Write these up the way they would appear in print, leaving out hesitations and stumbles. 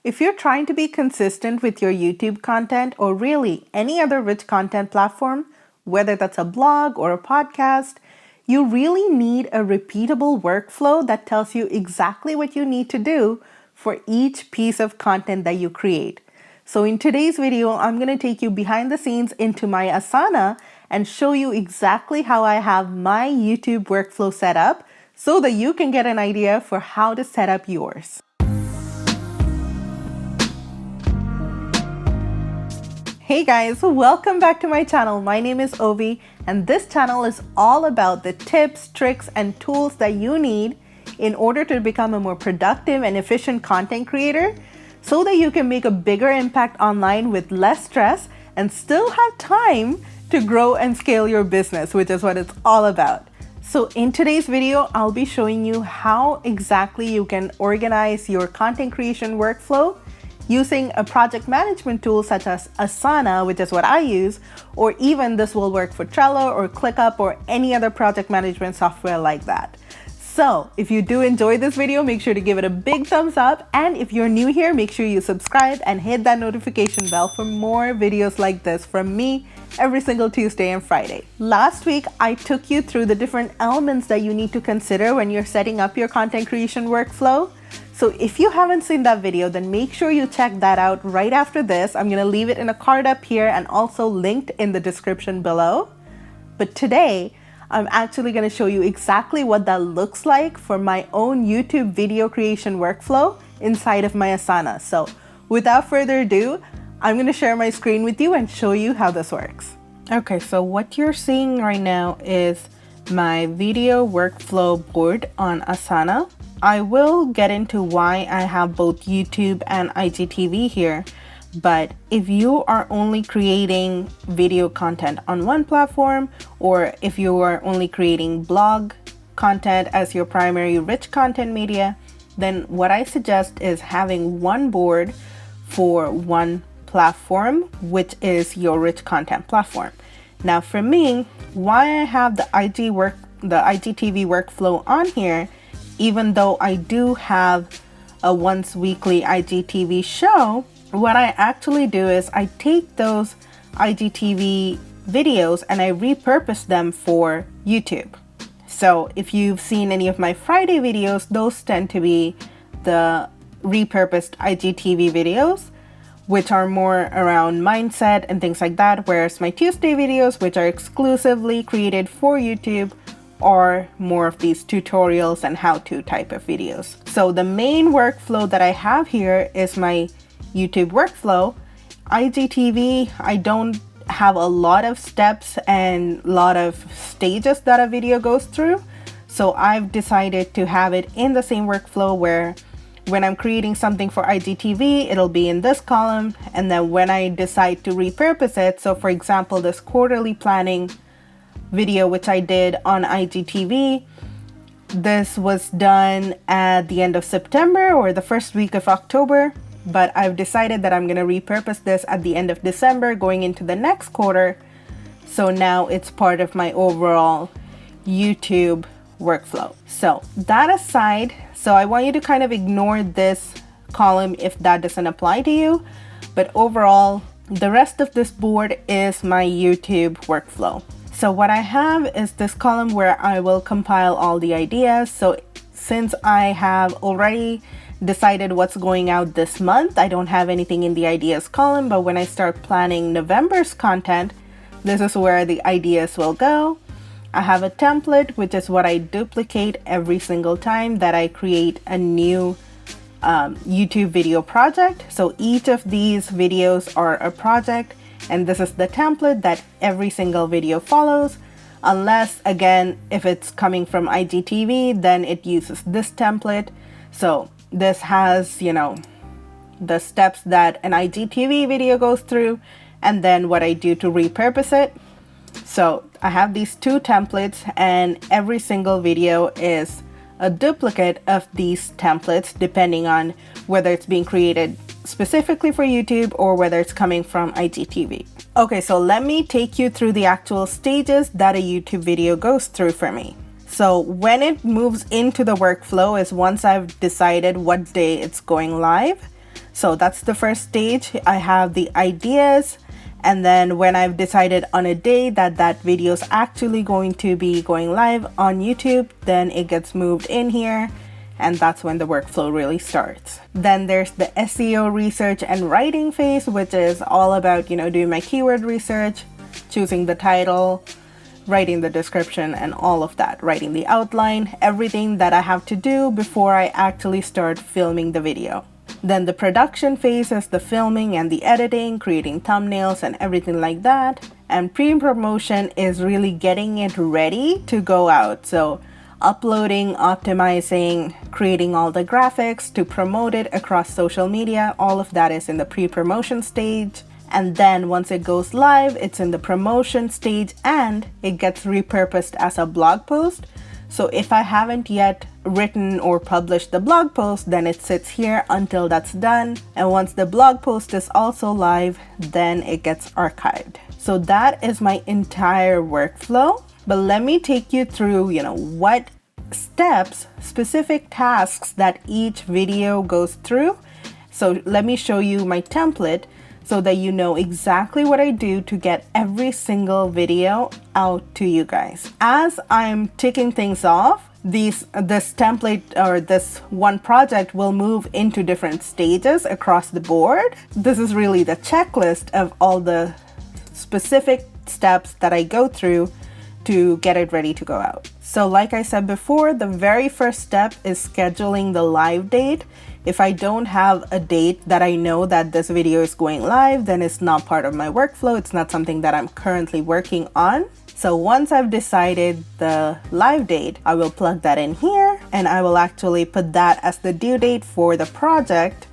If you're trying to be consistent with your YouTube content or really any other rich content platform, whether that's a blog or a podcast, you really need a repeatable workflow that tells you exactly what you need to do for each piece of content that you create. So in today's video, I'm going to take you behind the scenes into my Asana and show you exactly how I have my YouTube workflow set up so that you can get an idea for how to set up yours. Hey guys, welcome back to my channel. My name is Ovi, and this channel is all about the tips, tricks, and tools that you need in order to become a more productive and efficient content creator so that you can make a bigger impact online with less stress and still have time to grow and scale your business, which is what it's all about. So in today's video, I'll be showing you how exactly you can organize your content creation workflow using a project management tool such as Asana, which is what I use, or even this will work for Trello or ClickUp or any other project management software like that. So if you do enjoy this video, make sure to give it a big thumbs up. And if you're new here, make sure you subscribe and hit that notification bell for more videos like this from me every single Tuesday and Friday. Last week, I took you through the different elements that you need to consider when you're setting up your content creation workflow. So if you haven't seen that video, then make sure you check that out right after this. I'm going to leave it in a card up here and also linked in the description below. But today, I'm actually going to show you exactly what that looks like for my own YouTube video creation workflow inside of my Asana. So without further ado, I'm going to share my screen with you and show you how this works. Okay, so what you're seeing right now is my video workflow board on Asana. I will get into why I have both YouTube and IGTV here, but if you are only creating video content on one platform, or if you are only creating blog content as your primary rich content media, then what I suggest is having one board for one platform, which is your rich content platform. Now for me, why I have the IGTV workflow on here, even though I do have a once weekly IGTV show, what I actually do is I take those IGTV videos and I repurpose them for YouTube. So if you've seen any of my Friday videos, those tend to be the repurposed IGTV videos, which are more around mindset and things like that, whereas my Tuesday videos, which are exclusively created for YouTube, are more of these tutorials and how-to type of videos. So the main workflow that I have here is my YouTube workflow. IGTV, I don't have a lot of steps and a lot of stages that a video goes through. So I've decided to have it in the same workflow where when I'm creating something for IGTV, it'll be in this column. And then when I decide to repurpose it, so for example, this quarterly planning video, which I did on IGTV, this was done at the end of September or the first week of October, but I've decided that I'm going to repurpose this at the end of December going into the next quarter. So now it's part of my overall YouTube workflow. So that aside, so I want you to kind of ignore this column if that doesn't apply to you, but overall, the rest of this board is my YouTube workflow. So what I have is this column where I will compile all the ideas. So since I have already decided what's going out this month, I don't have anything in the ideas column, but when I start planning November's content, this is where the ideas will go. I have a template, which is what I duplicate every single time that I create a new YouTube video project. So each of these videos are a project, and this is the template that every single video follows, unless, again, if it's coming from IGTV, then it uses this template. So this has, you know, the steps that an IGTV video goes through, and then what I do to repurpose it. So I have these two templates, and every single video is a duplicate of these templates, depending on whether it's being created specifically for YouTube or whether it's coming from IGTV. Okay, so let me take you through the actual stages that a YouTube video goes through for me. So when it moves into the workflow is once I've decided what day it's going live. So that's the first stage. I have the ideas, and then when I've decided on a day that that video is actually going to be going live on YouTube, then it gets moved in here, and that's when the workflow really starts. Then there's the SEO research and writing phase, which is all about, doing my keyword research, choosing the title, writing the description, and all of that, writing the outline, everything that I have to do before I actually start filming the video. Then the production phase is the filming and the editing, creating thumbnails and everything like that. And pre-promotion is really getting it ready to go out. So uploading, optimizing, creating all the graphics to promote it across social media, all of that is in the pre-promotion stage. And then once it goes live, it's in the promotion stage and it gets repurposed as a blog post. So if I haven't yet written or published the blog post, then it sits here until that's done. And once the blog post is also live, then it gets archived. So that is my entire workflow. But let me take you through, what steps, specific tasks that each video goes through. So let me show you my template so that you know exactly what I do to get every single video out to you guys. As I'm ticking things off, this template or this one project will move into different stages across the board. This is really the checklist of all the specific steps that I go through to get it ready to go out. So like I said before, the very first step is scheduling the live date. If I don't have a date that I know that this video is going live, then it's not part of my workflow. It's not something that I'm currently working on. So once I've decided the live date, I will plug that in here and I will actually put that as the due date for the project.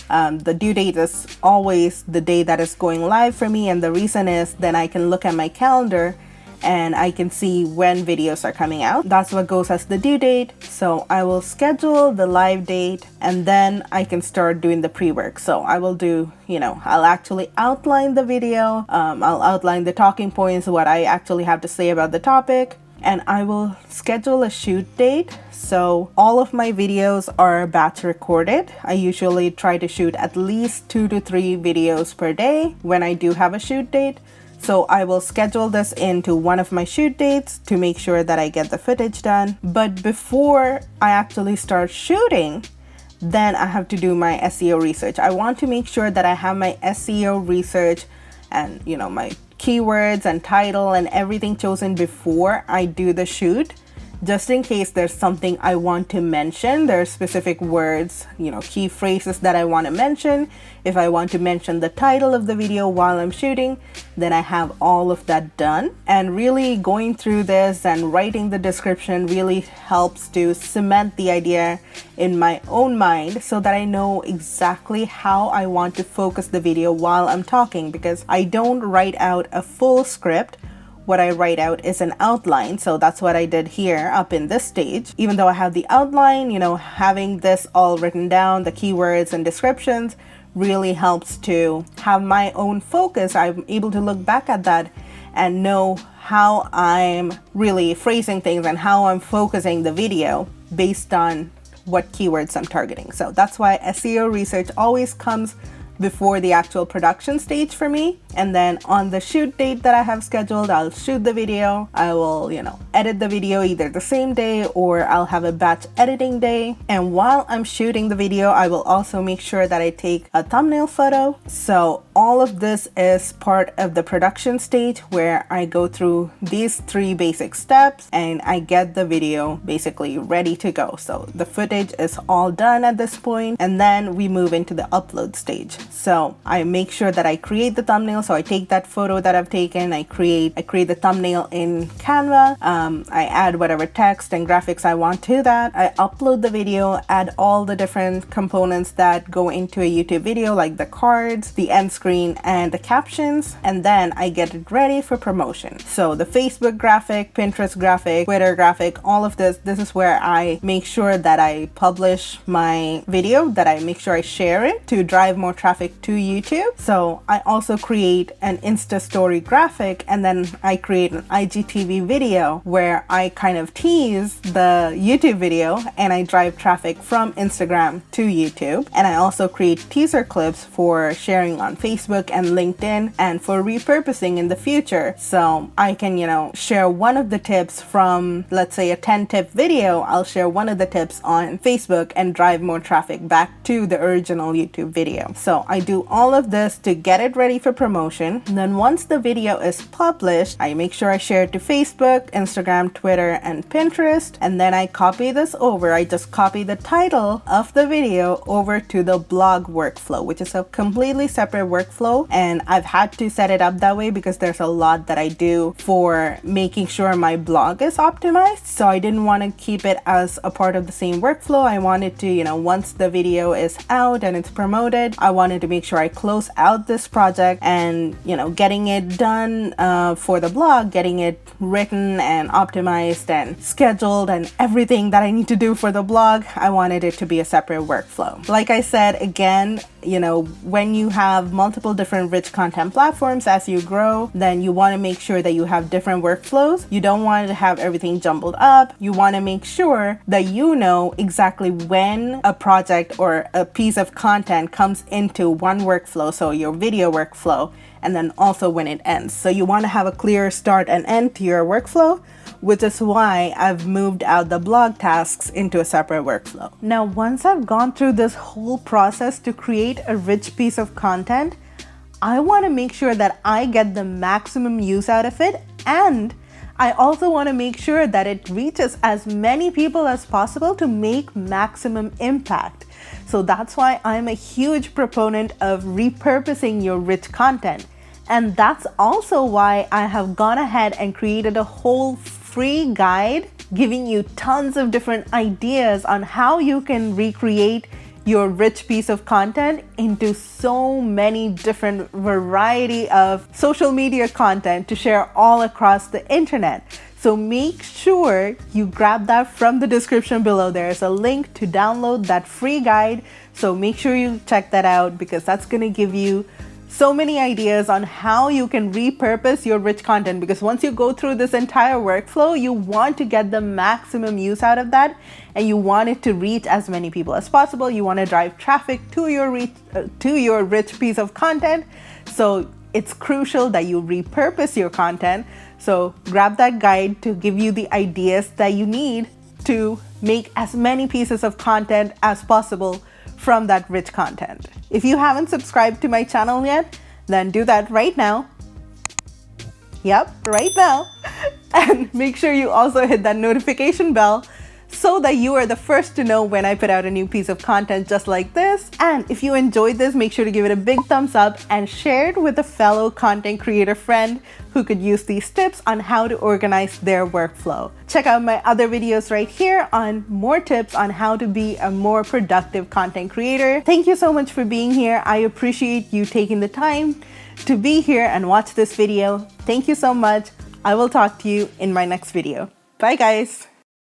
The due date is always the day that is going live for me, and the reason is then I can look at my calendar and I can see when videos are coming out. That's what goes as the due date. So I will schedule the live date and then I can start doing the pre-work. So I will do, I'll actually outline the video. I'll outline the talking points, what I actually have to say about the topic, and I will schedule a shoot date. So all of my videos are batch recorded. I usually try to shoot at least 2 to 3 videos per day when I do have a shoot date. So I will schedule this into one of my shoot dates to make sure that I get the footage done. But before I actually start shooting, then I have to do my SEO research. I want to make sure that I have my SEO research and, my keywords and title and everything chosen before I do the shoot. Just in case there's something I want to mention, there are specific words, key phrases that I want to mention. If I want to mention the title of the video while I'm shooting, then I have all of that done. And really going through this and writing the description really helps to cement the idea in my own mind so that I know exactly how I want to focus the video while I'm talking, because I don't write out a full script. What I write out is an outline. So that's what I did here up in this stage. Even though I have the outline, having this all written down, the keywords and descriptions really helps to have my own focus. I'm able to look back at that and know how I'm really phrasing things and how I'm focusing the video based on what keywords I'm targeting. So that's why SEO research always comes before the actual production stage for me. And then on the shoot date that I have scheduled, I'll shoot the video. I will, edit the video either the same day or I'll have a batch editing day. And while I'm shooting the video, I will also make sure that I take a thumbnail photo. So all of this is part of the production stage where I go through these 3 basic steps and I get the video basically ready to go. So the footage is all done at this point, and then we move into the upload stage. So I make sure that I create the thumbnail. So I take that photo that I've taken, I create the thumbnail in Canva. I add whatever text and graphics I want to that. I upload the video, add all the different components that go into a YouTube video, like the cards, the end screen screen and the captions, and then I get it ready for promotion. So the Facebook graphic, Pinterest graphic, Twitter graphic, all of this is where I make sure that I publish my video, that I make sure I share it to drive more traffic to YouTube. So I also create an Insta story graphic, and then I create an IGTV video where I kind of tease the YouTube video and I drive traffic from Instagram to YouTube. And I also create teaser clips for sharing on Facebook and LinkedIn and for repurposing in the future. So I can, share one of the tips from, let's say, a 10-tip video. I'll share one of the tips on Facebook and drive more traffic back to the original YouTube video. So I do all of this to get it ready for promotion. And then once the video is published, I make sure I share it to Facebook, Instagram, Twitter, and Pinterest. And then I copy this over. I just copy the title of the video over to the blog workflow, which is a completely separate workflow. And I've had to set it up that way because there's a lot that I do for making sure my blog is optimized. So I didn't want to keep it as a part of the same workflow. I wanted to, once the video is out and it's promoted, I wanted to make sure I close out this project and, getting it done for the blog, getting it written and optimized and scheduled and everything that I need to do for the blog. I wanted it to be a separate workflow. Like I said, again, when you have multiple different rich content platforms as you grow, then you want to make sure that you have different workflows. You don't want to have everything jumbled up. You want to make sure that you know exactly when a project or a piece of content comes into one workflow, so your video workflow, and then also when it ends. So you want to have a clear start and end to your workflow, which is why I've moved out the blog tasks into a separate workflow. Now, once I've gone through this whole process to create a rich piece of content, I want to make sure that I get the maximum use out of it, and I also want to make sure that it reaches as many people as possible to make maximum impact. So that's why I'm a huge proponent of repurposing your rich content. And that's also why I have gone ahead and created a whole free guide giving you tons of different ideas on how you can recreate your rich piece of content into so many different variety of social media content to share all across the internet. So make sure you grab that from the description below. There's a link to download that free guide. So make sure you check that out because that's going to give you so many ideas on how you can repurpose your rich content, because once you go through this entire workflow, you want to get the maximum use out of that and you want it to reach as many people as possible. You want to drive traffic to your rich piece of content. So it's crucial that you repurpose your content. So grab that guide to give you the ideas that you need to make as many pieces of content as possible from that rich content. If you haven't subscribed to my channel yet, then do that right now. Yep, right now. And make sure you also hit that notification bell so that you are the first to know when I put out a new piece of content just like this. And if you enjoyed this, make sure to give it a big thumbs up and share it with a fellow content creator friend who could use these tips on how to organize their workflow. Check out my other videos right here on more tips on how to be a more productive content creator. Thank you so much for being here. I appreciate you taking the time to be here and watch this video. Thank you so much. I will talk to you in my next video. Bye guys.